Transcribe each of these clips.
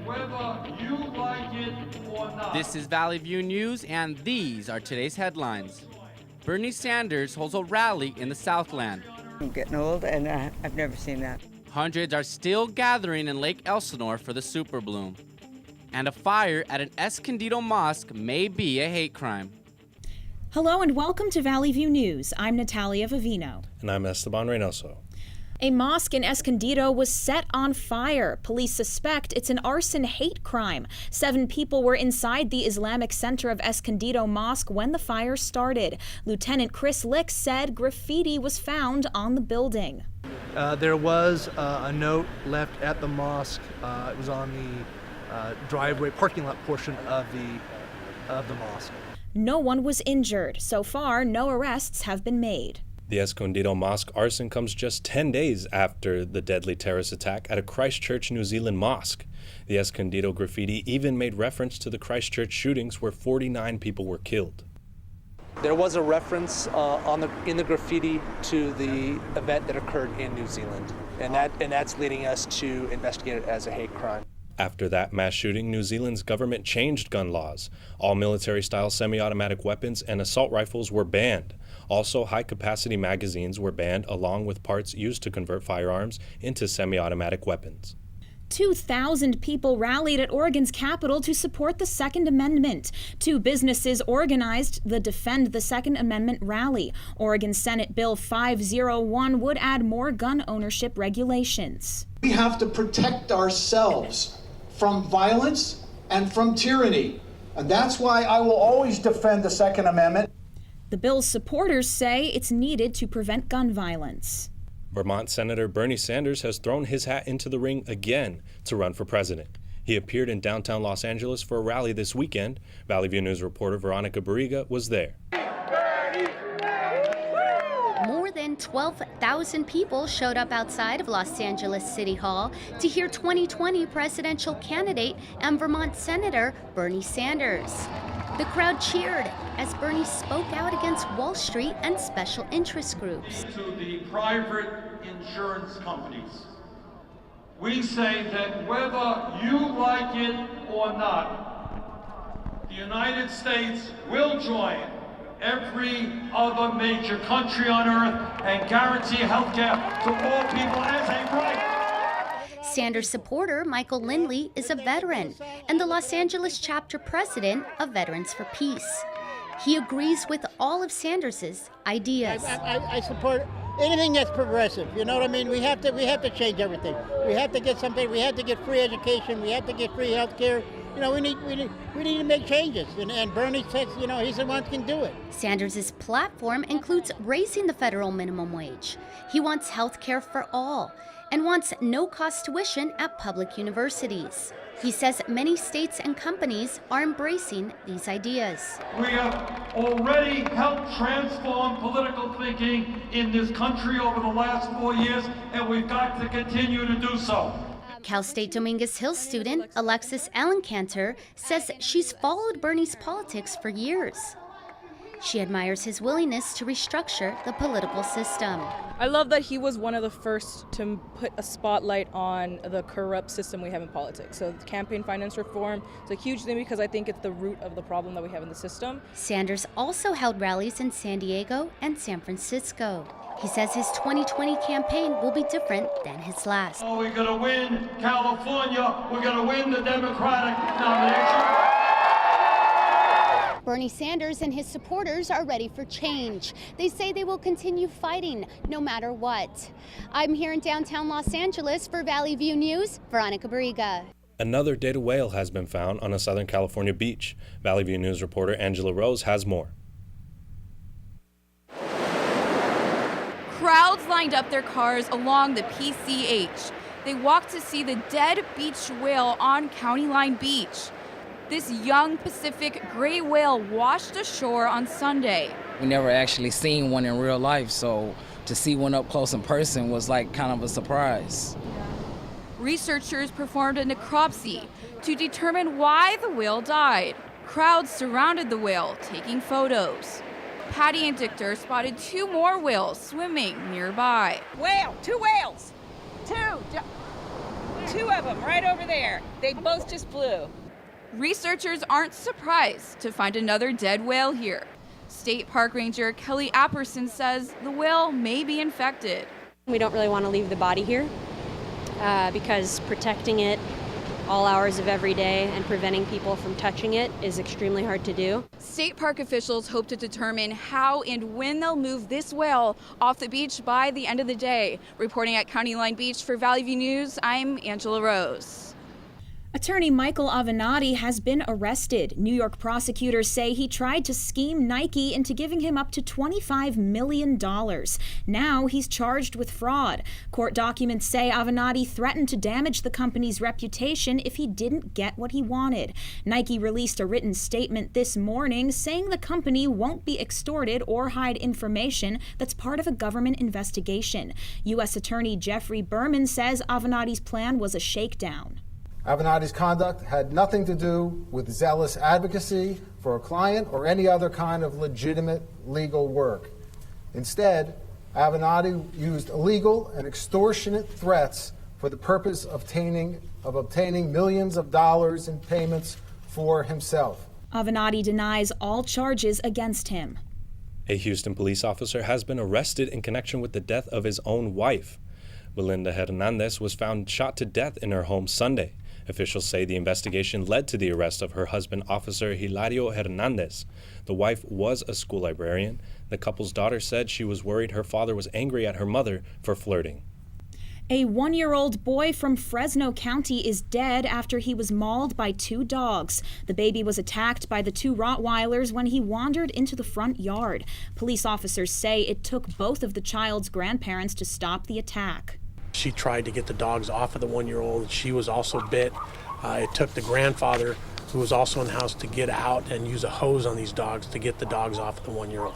Whether you like it or not. This is Valley View News, and these are today's headlines. Bernie Sanders holds a rally in the Southland. I'm getting old, and I've never seen that. Hundreds are still gathering in Lake Elsinore for the Super Bloom. And a fire at an Escondido mosque may be a hate crime. Hello and welcome to Valley View News. I'm Natalia Vivino. And I'm Esteban Reynoso. A mosque in Escondido was set on fire. Police suspect it's an arson hate crime. 7 people were inside the Islamic Center of Escondido Mosque when the fire started. Lieutenant Chris Lick said graffiti was found on the building. There was a note left at the mosque. It was on the driveway parking lot portion of the mosque. No one was injured. So far, no arrests have been made. The Escondido Mosque arson comes just 10 days after the deadly terrorist attack at a Christchurch, New Zealand mosque. The Escondido graffiti even made reference to the Christchurch shootings where 49 people were killed. There was a reference in the graffiti to the event that occurred in New Zealand, and that's leading us to investigate it as a hate crime. After that mass shooting, New Zealand's government changed gun laws. All military-style semi-automatic weapons and assault rifles were banned. Also, high-capacity magazines were banned, along with parts used to convert firearms into semi-automatic weapons. 2,000 people rallied at Oregon's Capitol to support the Second Amendment. 2 businesses organized the Defend the Second Amendment rally. Oregon Senate Bill 501 would add more gun ownership regulations. We have to protect ourselves from violence and from tyranny. And that's why I will always defend the Second Amendment. The bill's supporters say it's needed to prevent gun violence. Vermont Senator Bernie Sanders has thrown his hat into the ring again to run for president. He appeared in downtown Los Angeles for a rally this weekend. Valley View News reporter Veronica Barriga was there. More than 12,000 people showed up outside of Los Angeles City Hall to hear 2020 presidential candidate and Vermont Senator Bernie Sanders. The crowd cheered as Bernie spoke out against Wall Street and special interest groups. To the private insurance companies, we say that whether you like it or not, the United States will join every other major country on earth and guarantee health care to all people as a right. Sanders supporter Michael Lindley is a veteran and the Los Angeles chapter president of Veterans for Peace. He agrees with all of Sanders's ideas. I support anything that's progressive. You know what I mean? We have to change everything. We have to get something. We have to get free education. We have to get free health care. You know, we need to make changes. And Bernie says, you know, he's the one who can do it. Sanders's platform includes raising the federal minimum wage. He wants health care for all and wants no-cost tuition at public universities. He says many states and companies are embracing these ideas. We have already helped transform political thinking in this country over the last 4 years, and we've got to continue to do so. Cal State Dominguez Hills student Alexis Allencanter says she's followed Bernie's politics for years. She admires his willingness to restructure the political system. I love that he was one of the first to put a spotlight on the corrupt system we have in politics. So campaign finance reform is a huge thing because I think it's the root of the problem that we have in the system. Sanders also held rallies in San Diego and San Francisco. He says his 2020 campaign will be different than his last. Oh, we're going to win California. We're going to win the Democratic nomination. Bernie Sanders and his supporters are ready for change. They say they will continue fighting no matter what. I'm here in downtown Los Angeles for Valley View News, Veronica Barriga. Another dead whale has been found on a Southern California beach. Valley View News reporter Angela Rose has more. Crowds lined up their cars along the PCH. They walked to see the dead beach whale on County Line Beach. This young Pacific gray whale washed ashore on Sunday. We never actually seen one in real life, so to see one up close in person was like kind of a surprise. Researchers performed a necropsy to determine why the whale died. Crowds surrounded the whale, taking photos. Patty and Dichter spotted 2 more whales swimming nearby. Whale, 2 whales, 2. 2 of them right over there. They both just flew. Researchers aren't surprised to find another dead whale here. State Park Ranger Kelly Apperson says the whale may be infected. We don't really want to leave the body here because protecting it all hours of every day and preventing people from touching it is extremely hard to do. State park officials hope to determine how and when they'll move this whale off the beach by the end of the day. Reporting at County Line Beach for Valley View News, I'm Angela Rose. Attorney Michael Avenatti has been arrested. New York prosecutors say he tried to scheme Nike into giving him up to $25 million. Now he's charged with fraud. Court documents say Avenatti threatened to damage the company's reputation if he didn't get what he wanted. Nike released a written statement this morning saying the company won't be extorted or hide information that's part of a government investigation. U.S. Attorney Jeffrey Berman says Avenatti's plan was a shakedown. Avenatti's conduct had nothing to do with zealous advocacy for a client or any other kind of legitimate legal work. Instead, Avenatti used illegal and extortionate threats for the purpose of obtaining millions of dollars in payments for himself. Avenatti denies all charges against him. A Houston police officer has been arrested in connection with the death of his own wife. Belinda Hernandez was found shot to death in her home Sunday. Officials say the investigation led to the arrest of her husband, Officer Hilario Hernandez. The wife was a school librarian. The couple's daughter said she was worried her father was angry at her mother for flirting. A 1-year-old boy from Fresno County is dead after he was mauled by 2 dogs. The baby was attacked by the 2 Rottweilers when he wandered into the front yard. Police officers say it took both of the child's grandparents to stop the attack. She tried to get the dogs off of the 1-year-old. She was also bit. It took the grandfather, who was also in the house, to get out and use a hose on these dogs to get the dogs off of the 1-year-old.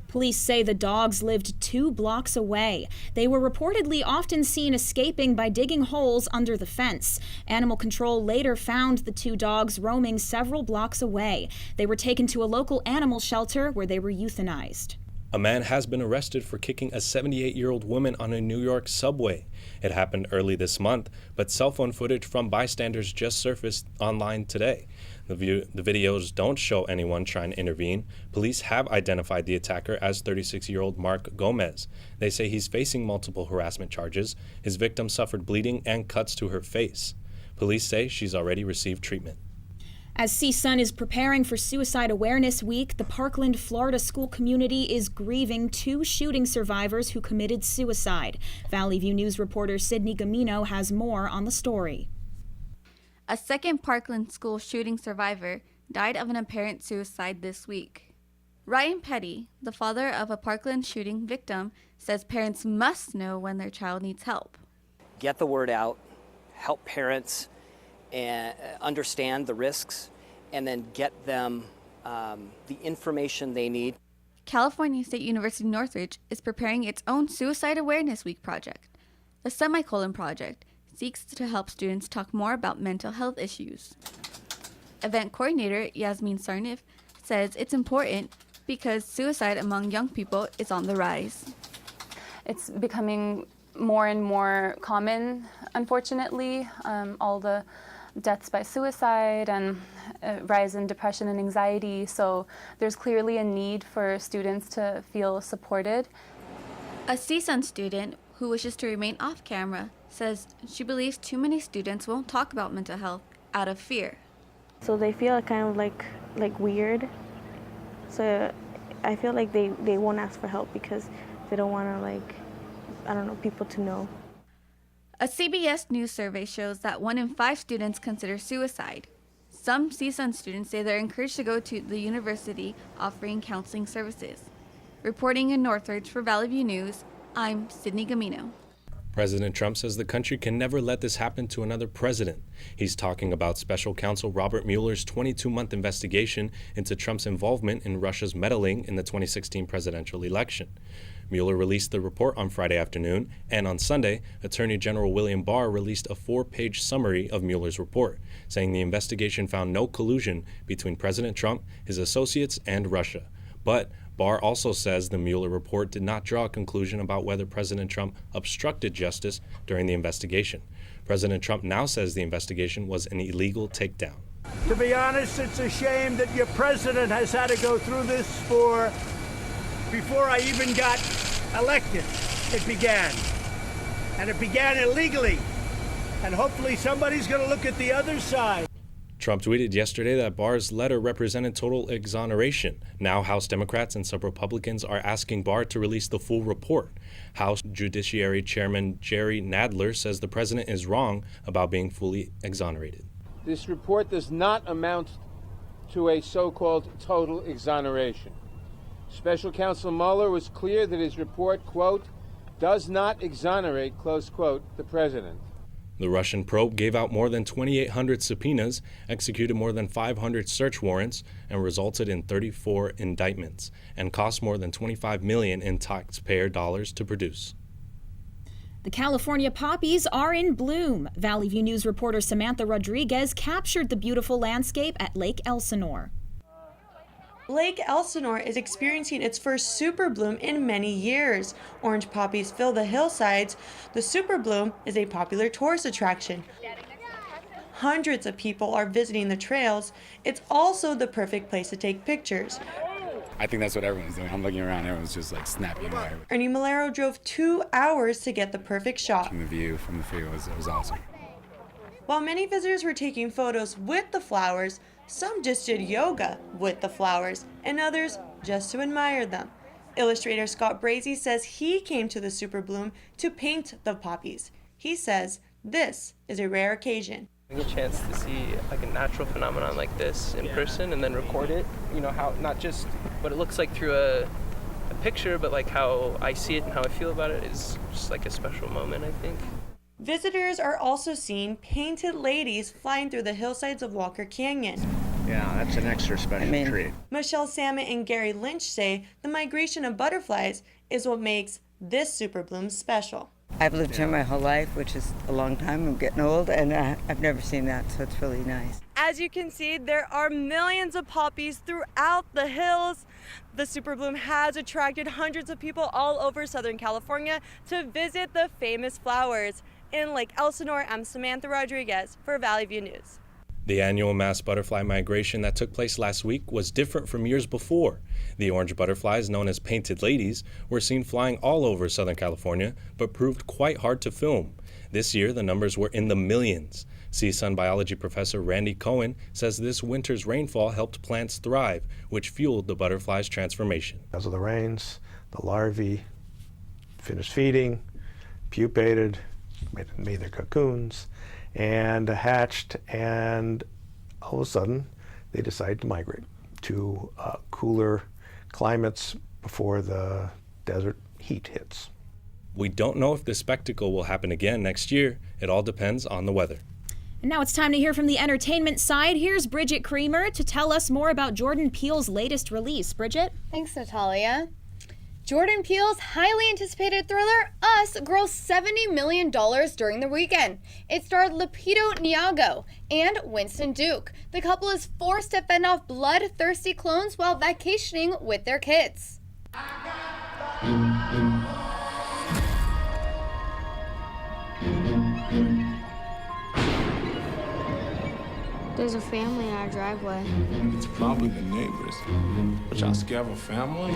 Police say the dogs lived 2 blocks away. They were reportedly often seen escaping by digging holes under the fence. Animal Control later found the 2 dogs roaming several blocks away. They were taken to a local animal shelter where they were euthanized. A man has been arrested for kicking a 78-year-old woman on a New York subway. It happened early this month, but cell phone footage from bystanders just surfaced online today. The videos don't show anyone trying to intervene. Police have identified the attacker as 36-year-old Mark Gomez. They say he's facing multiple harassment charges. His victim suffered bleeding and cuts to her face. Police say she's already received treatment. As CSUN is preparing for Suicide Awareness Week, the Parkland, Florida school community is grieving 2 shooting survivors who committed suicide. Valley View News reporter Sydney Gamino has more on the story. A second Parkland school shooting survivor died of an apparent suicide this week. Ryan Petty, the father of a Parkland shooting victim, says parents must know when their child needs help. Get the word out, help parents and understand the risks, and then get them the information they need. California State University Northridge is preparing its own Suicide Awareness Week project. The Semicolon Project seeks to help students talk more about mental health issues. Event coordinator Yasmin Sarnif says it's important because suicide among young people is on the rise. It's becoming more and more common, unfortunately. All the deaths by suicide and rise in depression and anxiety. So there's clearly a need for students to feel supported. A CSUN student who wishes to remain off camera says she believes too many students won't talk about mental health out of fear. So they feel kind of like weird. So I feel like they won't ask for help because they don't want to people to know. A CBS News survey shows that 1 in 5 students consider suicide. Some CSUN students say they're encouraged to go to the university offering counseling services. Reporting in Northridge for Valley View News, I'm Sydney Gamino. President Trump says the country can never let this happen to another president. He's talking about special counsel Robert Mueller's 22-month investigation into Trump's involvement in Russia's meddling in the 2016 presidential election. Mueller released the report on Friday afternoon, and on Sunday, Attorney General William Barr released a 4-page summary of Mueller's report, saying the investigation found no collusion between President Trump, his associates, and Russia. But Barr also says the Mueller report did not draw a conclusion about whether President Trump obstructed justice during the investigation. President Trump now says the investigation was an illegal takedown. To be honest, it's a shame that your president has had to go through this before I even got elected. It began. And it began illegally. And hopefully somebody's going to look at the other side. Trump tweeted yesterday that Barr's letter represented total exoneration. Now House Democrats and some Republicans are asking Barr to release the full report. House Judiciary Chairman Jerry Nadler says the president is wrong about being fully exonerated. This report does not amount to a so-called total exoneration. Special Counsel Mueller was clear that his report, quote, does not exonerate, close quote, the president. The Russian probe gave out more than 2,800 subpoenas, executed more than 500 search warrants, and resulted in 34 indictments, and cost more than $25 million in taxpayer dollars to produce. The California poppies are in bloom. Valley View News reporter Samantha Rodriguez captured the beautiful landscape at Lake Elsinore. Lake Elsinore is experiencing its first super bloom in many years. Orange poppies fill the hillsides. The super bloom is a popular tourist attraction. Hundreds of people are visiting the trails. It's also the perfect place to take pictures. I think that's what everyone's doing. I'm looking around, everyone's just like snapping away. Ernie Malero drove 2 hours to get the perfect shot. The view from the field was awesome. While many visitors were taking photos with the flowers, some just did yoga with the flowers, and others just to admire them. Illustrator Scott Brazy says he came to the super bloom to paint the poppies. He says this is a rare occasion. Getting a chance to see like a natural phenomenon like this in person and then record it, you know, how not just what it looks like through a picture, but like how I see it and how I feel about it is just like a special moment, I think. Visitors are also seeing painted ladies flying through the hillsides of Walker Canyon. Yeah, that's an extra special treat. Michelle Salmon and Gary Lynch say the migration of butterflies is what makes this super bloom special. I've lived here my whole life, which is a long time. I'm getting old, and I've never seen that, so it's really nice. As you can see, there are millions of poppies throughout the hills. The super bloom has attracted hundreds of people all over Southern California to visit the famous flowers. In Lake Elsinore, I'm Samantha Rodriguez for Valley View News. The annual mass butterfly migration that took place last week was different from years before. The orange butterflies, known as painted ladies, were seen flying all over Southern California, but proved quite hard to film. This year, the numbers were in the millions. CSUN biology professor Randy Cohen says this winter's rainfall helped plants thrive, which fueled the butterflies' transformation. Because of the rains, the larvae finished feeding, pupated, made their cocoons, and hatched, and all of a sudden they decided to migrate to cooler climates before the desert heat hits. We don't know if this spectacle will happen again next year. It all depends on the weather. And now it's time to hear from the entertainment side. Here's Bridget Creamer to tell us more about Jordan Peele's latest release. Bridget? Thanks, Natalia. Jordan Peele's highly anticipated thriller, Us, grossed $70 million during the weekend. It starred Lupito Nyong'o and Winston Duke. The couple is forced to fend off bloodthirsty clones while vacationing with their kids. There's a family in our driveway. It's probably the neighbors. But y'all scared of a family?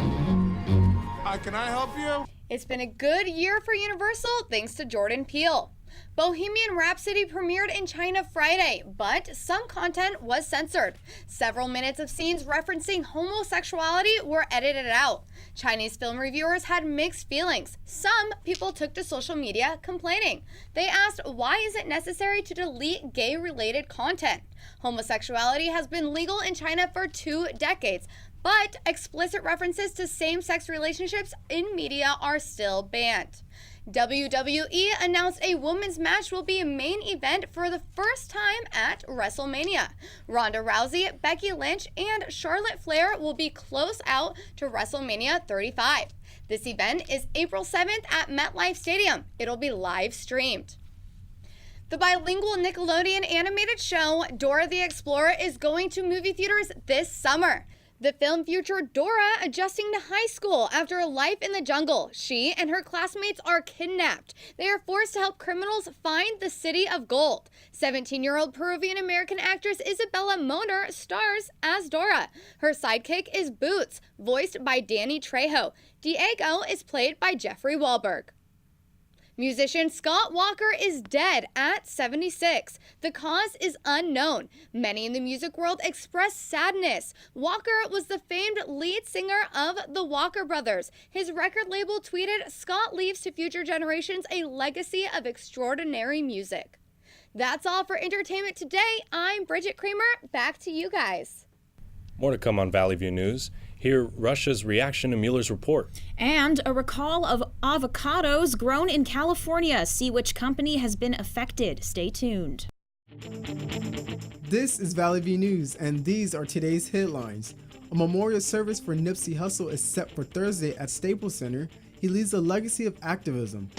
Hi, can I help you? It's been a good year for Universal thanks to Jordan Peele. Bohemian Rhapsody premiered in China Friday, but some content was censored. Several minutes of scenes referencing homosexuality were edited out. Chinese film reviewers had mixed feelings. Some people took to social media complaining. They asked, why is it necessary to delete gay-related content? Homosexuality has been legal in China for 2 decades, but explicit references to same-sex relationships in media are still banned. WWE announced a women's match will be a main event for the first time at WrestleMania. Ronda Rousey, Becky Lynch, and Charlotte Flair will be close out to WrestleMania 35. This event is April 7th at MetLife Stadium. It'll be live streamed. The bilingual Nickelodeon animated show Dora the Explorer is going to movie theaters this summer. The film featured Dora adjusting to high school after a life in the jungle. She and her classmates are kidnapped. They are forced to help criminals find the city of gold. 17-year-old Peruvian-American actress Isabella Moner stars as Dora. Her sidekick is Boots, voiced by Danny Trejo. Diego is played by Jeffrey Wahlberg. Musician Scott Walker is dead at 76. The cause is unknown. Many in the music world express sadness. Walker was the famed lead singer of the Walker Brothers. His record label tweeted, "Scott leaves to future generations a legacy of extraordinary music." That's all for entertainment today. I'm Bridget Kramer. Back to you guys. More to come on Valley View News. Hear Russia's reaction to Mueller's report. And a recall of avocados grown in California. See which company has been affected. Stay tuned. This is Valley View News, and these are today's headlines. A memorial service for Nipsey Hussle is set for Thursday at Staples Center. He leaves a legacy of activism.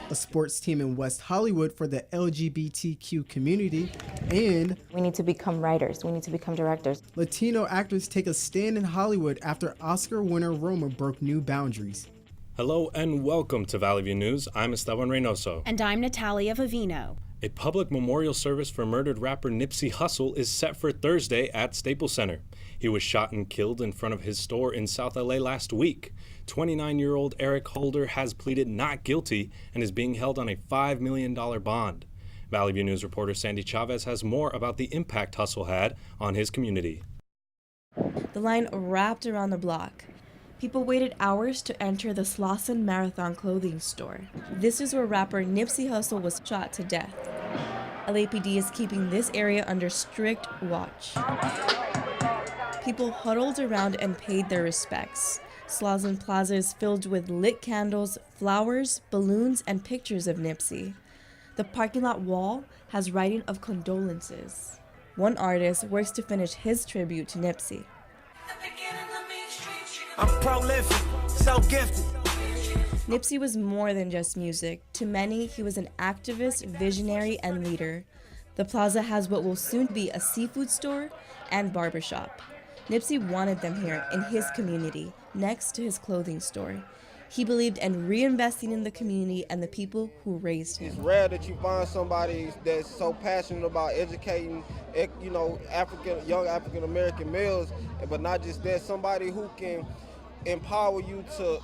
A sports team in West Hollywood for the LGBTQ community, and we need to become writers, we need to become directors. Latino actors take a stand in Hollywood after Oscar winner Roma broke new boundaries. Hello and welcome to Valley View News. I'm Esteban Reynoso. And I'm Natalia Vivino. A public memorial service for murdered rapper Nipsey Hussle is set for Thursday at Staples Center. He was shot and killed in front of his store in South LA last week. 29-year-old Eric Holder has pleaded not guilty and is being held on a $5 million bond. Valley View News reporter Sandy Chavez has more about the impact Hussle had on his community. The line wrapped around the block. People waited hours to enter the Slauson Marathon clothing store. This is where rapper Nipsey Hussle was shot to death. LAPD is keeping this area under strict watch. People huddled around and paid their respects. Slauson Plaza is filled with lit candles, flowers, balloons, and pictures of Nipsey. The parking lot wall has writing of condolences. One artist works to finish his tribute to Nipsey. I'm prolific, so gifted. Nipsey was more than just music. To many, he was an activist, visionary, and leader. The plaza has what will soon be a seafood store and barbershop. Nipsey wanted them here in his community, next to his clothing store. He believed in reinvesting in the community and the people who raised him. It's rare that you find somebody that's so passionate about educating, young African American males, but not just that, somebody who can empower you to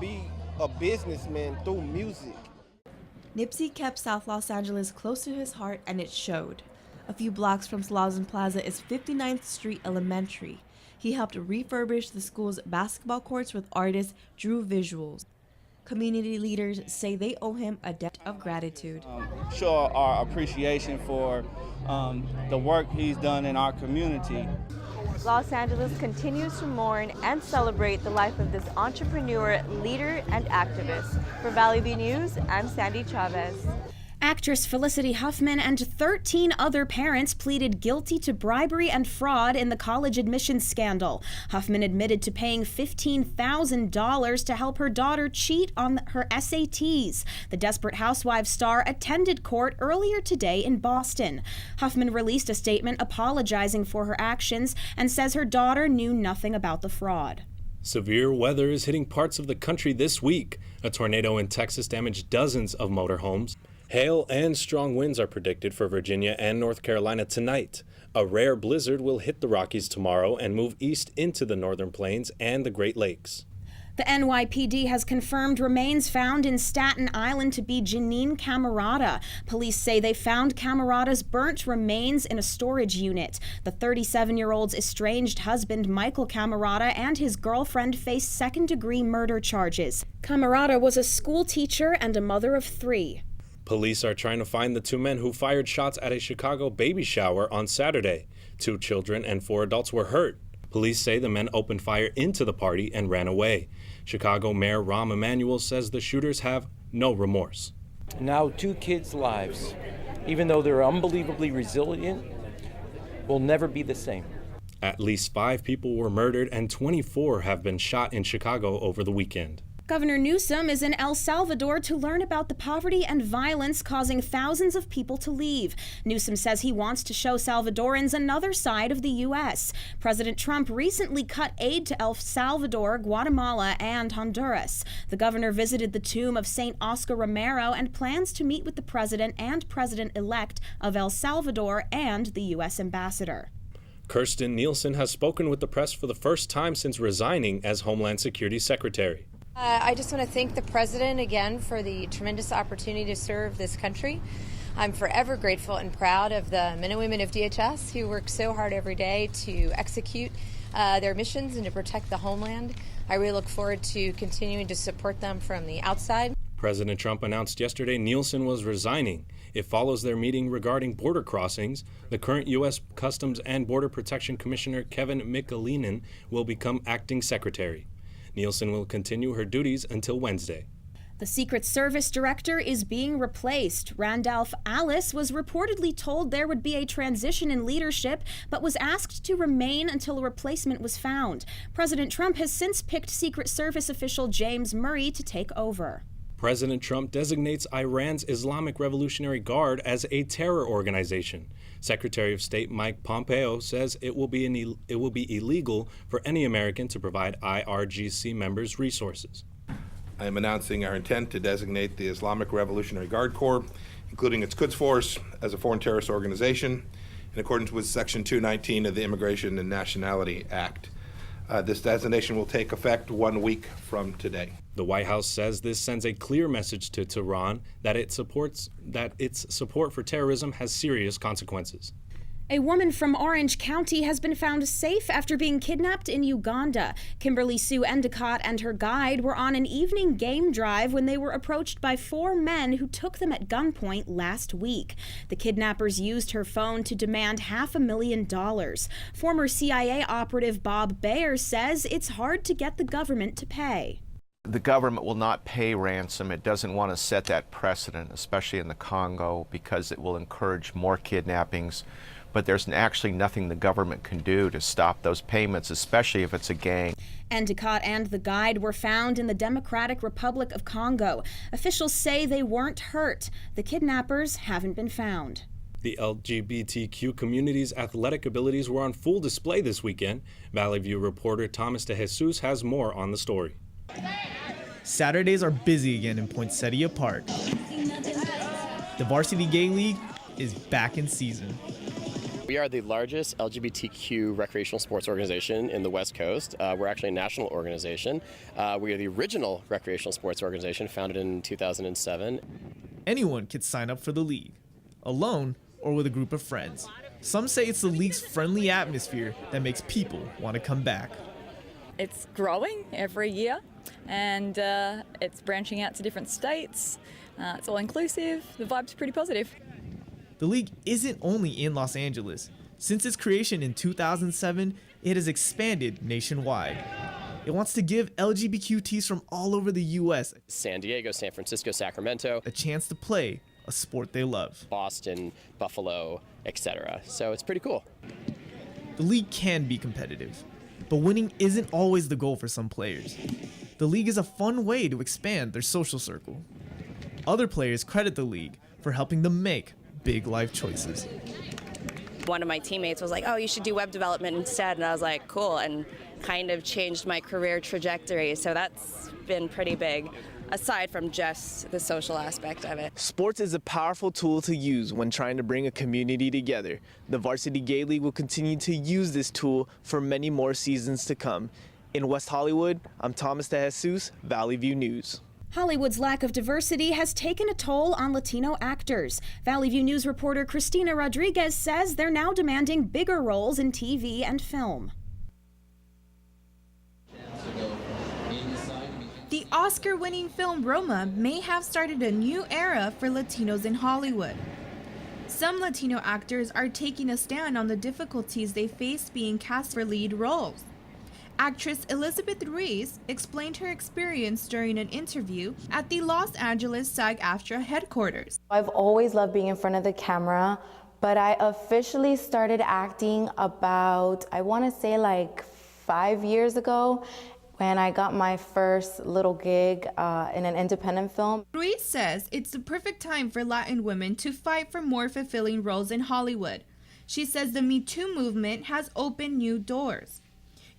be a businessman through music. Nipsey kept South Los Angeles close to his heart, and it showed. A few blocks from Slauson Plaza is 59th Street Elementary. He helped refurbish the school's basketball courts with artist Drew Visuals. Community leaders say they owe him a debt of gratitude. Show our appreciation for the work he's done in our community. Los Angeles continues to mourn and celebrate the life of this entrepreneur, leader, and activist. For Valley View News, I'm Sandy Chavez. Actress Felicity Huffman and 13 other parents pleaded guilty to bribery and fraud in the college admissions scandal. Huffman admitted to paying $15,000 to help her daughter cheat on her SATs. The Desperate Housewives star attended court earlier today in Boston. Huffman released a statement apologizing for her actions and says her daughter knew nothing about the fraud. Severe weather is hitting parts of the country this week. A tornado in Texas damaged dozens of motorhomes. Hail and strong winds are predicted for Virginia and North Carolina tonight. A rare blizzard will hit the Rockies tomorrow and move east into the Northern Plains and the Great Lakes. The NYPD has confirmed remains found in Staten Island to be Janine Camerata. Police say they found Camerata's burnt remains in a storage unit. The 37-year-old's estranged husband, Michael Camerata, and his girlfriend face second-degree murder charges. Camerata was a school teacher and a mother of 3. Police are trying to find the 2 men who fired shots at a Chicago baby shower on Saturday. 2 children and 4 adults were hurt. Police say the men opened fire into the party and ran away. Chicago Mayor Rahm Emanuel says the shooters have no remorse. Now 2 kids' lives, even though they're unbelievably resilient, will never be the same. At least 5 people were murdered and 24 have been shot in Chicago over the weekend. Governor Newsom is in El Salvador to learn about the poverty and violence causing thousands of people to leave. Newsom says he wants to show Salvadorans another side of the U.S. President Trump recently cut aid to El Salvador, Guatemala, and Honduras. The governor visited the tomb of St. Oscar Romero and plans to meet with the president and president-elect of El Salvador and the U.S. ambassador. Kirstjen Nielsen has spoken with the press for the first time since resigning as Homeland Security Secretary. I just want to thank the president again for the tremendous opportunity to serve this country. I'm forever grateful and proud of the men and women of DHS who work so hard every day to execute their missions and to protect the homeland. I really look forward to continuing to support them from the outside. President Trump announced yesterday Nielsen was resigning. It follows their meeting regarding border crossings. The current U.S. Customs and Border Protection Commissioner Kevin Michalinen will become acting secretary. Nielsen will continue her duties until Wednesday. The Secret Service director is being replaced. Randolph Alice was reportedly told there would be a transition in leadership, but was asked to remain until a replacement was found. President Trump has since picked Secret Service official James Murray to take over. President Trump designates Iran's Islamic Revolutionary Guard as a terror organization. Secretary of State Mike Pompeo says it will be illegal for any American to provide IRGC members resources. I am announcing our intent to designate the Islamic Revolutionary Guard Corps, including its Quds Force, as a foreign terrorist organization in accordance with Section 219 of the Immigration and Nationality Act. This designation will take effect 1 week from today. The White House says this sends a clear message to Tehran that its support for terrorism has serious consequences. A woman from Orange County has been found safe after being kidnapped in Uganda. Kimberly Sue Endicott and her guide were on an evening game drive when they were approached by 4 men who took them at gunpoint last week. The kidnappers used her phone to demand $500,000. Former CIA operative Bob Bayer says it's hard to get the government to pay. The government will not pay ransom. It doesn't want to set that precedent, especially in the Congo, because it will encourage more kidnappings. But there's actually nothing the government can do to stop those payments, especially if it's a gang. Endicott and the guide were found in the Democratic Republic of Congo. Officials say they weren't hurt. The kidnappers haven't been found. The LGBTQ community's athletic abilities were on full display this weekend. Valley View reporter Thomas De Jesus has more on the story. Saturdays are busy again in Poinsettia Park. The Varsity Gay League is back in season. We are the largest LGBTQ recreational sports organization in the West Coast. We're actually a national organization. We are the original recreational sports organization founded in 2007. Anyone can sign up for the league, alone or with a group of friends. Some say it's the league's friendly atmosphere that makes people want to come back. It's growing every year, and it's branching out to different states. It's all inclusive. The vibe's pretty positive. The league isn't only in Los Angeles. Since its creation in 2007, it has expanded nationwide. It wants to give LGBTQs from all over the U.S. San Diego, San Francisco, Sacramento. A chance to play a sport they love. Boston, Buffalo, etc. So it's pretty cool. The league can be competitive, but winning isn't always the goal for some players. The league is a fun way to expand their social circle. Other players credit the league for helping them make big life choices. One of my teammates was like, oh, you should do web development instead. And I was like, cool, and kind of changed my career trajectory. So that's been pretty big, aside from just the social aspect of it. Sports is a powerful tool to use when trying to bring a community together. The Varsity Gay League will continue to use this tool for many more seasons to come. In West Hollywood, I'm Thomas De Jesus, Valley View News. Hollywood's lack of diversity has taken a toll on Latino actors. Valley View News reporter Cristina Rodriguez says they're now demanding bigger roles in TV and film. The Oscar-winning film Roma may have started a new era for Latinos in Hollywood. Some Latino actors are taking a stand on the difficulties they face being cast for lead roles. Actress Elizabeth Ruiz explained her experience during an interview at the Los Angeles SAG-AFTRA headquarters. I've always loved being in front of the camera, but I officially started acting about, I want to say like 5 years ago. When I got my first little gig in an independent film. Ruiz says it's the perfect time for Latin women to fight for more fulfilling roles in Hollywood. She says the Me Too movement has opened new doors.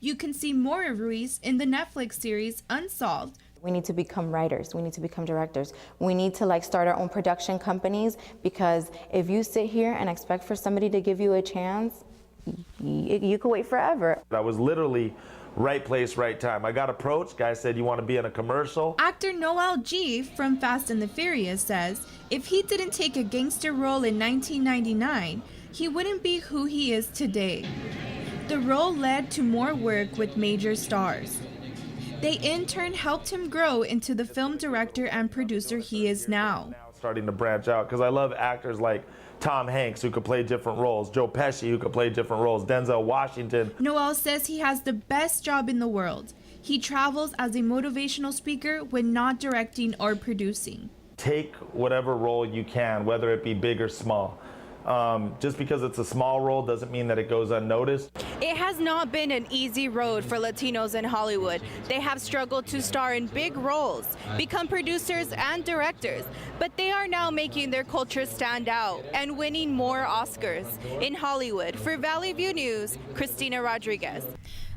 You can see more of Ruiz in the Netflix series Unsolved. We need to become writers. We need to become directors. We need to start our own production companies, because if you sit here and expect for somebody to give you a chance, you could wait forever. I was literally right place, right time. I got approached. Guy said, "You want to be in a commercial?" Actor Noel G from Fast and the Furious says if he didn't take a gangster role in 1999, he wouldn't be who he is today. The role led to more work with major stars. They in turn helped him grow into the film director and producer he is now. Starting to branch out because I love actors like Tom Hanks, who could play different roles, Joe Pesci, who could play different roles, Denzel Washington. Noel says he has the best job in the world. He travels as a motivational speaker when not directing or producing. Take whatever role you can, whether it be big or small. Just because it's a small role doesn't mean that it goes unnoticed. It has not been an easy road for Latinos in Hollywood. They have struggled to star in big roles, become producers and directors, but they are now making their culture stand out and winning more Oscars. In Hollywood, for Valley View News, Christina Rodriguez.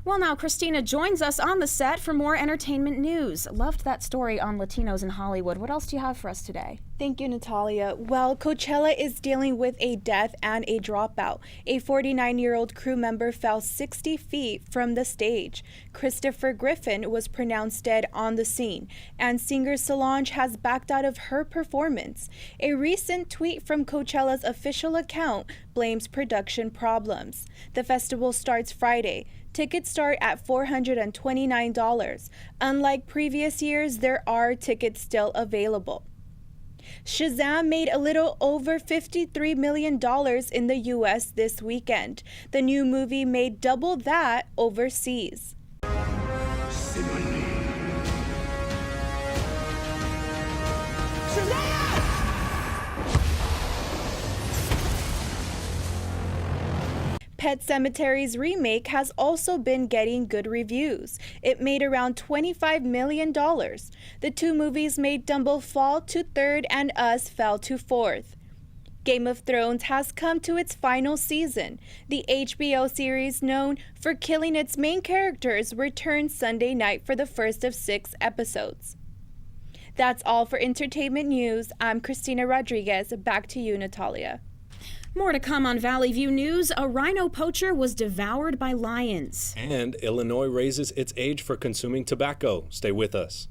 Well, now Christina joins us on the set for more entertainment news. Loved that story on Latinos in Hollywood. What else do you have for us today? Thank you, Natalia. Well, Coachella is dealing with a death and a dropout. A 49-year-old crew member fell 60 feet from the stage. Christopher Griffin was pronounced dead on the scene, and singer Solange has backed out of her performance. A recent tweet from Coachella's official account blames production problems. The festival starts Friday. Tickets start at $429. Unlike previous years, there are tickets still available. Shazam made a little over $53 million in the U.S. this weekend. The new movie made double that overseas. Pet Sematari's remake has also been getting good reviews. It made around $25 million. The two movies made Dumbo fall to third and Us fell to fourth. Game of Thrones has come to its final season. The HBO series, known for killing its main characters, returns Sunday night for the first of 6 episodes. That's all for entertainment news. I'm Christina Rodriguez. Back to you, Natalia. More to come on Valley View News. A rhino poacher was devoured by lions. And Illinois raises its age for consuming tobacco. Stay with us.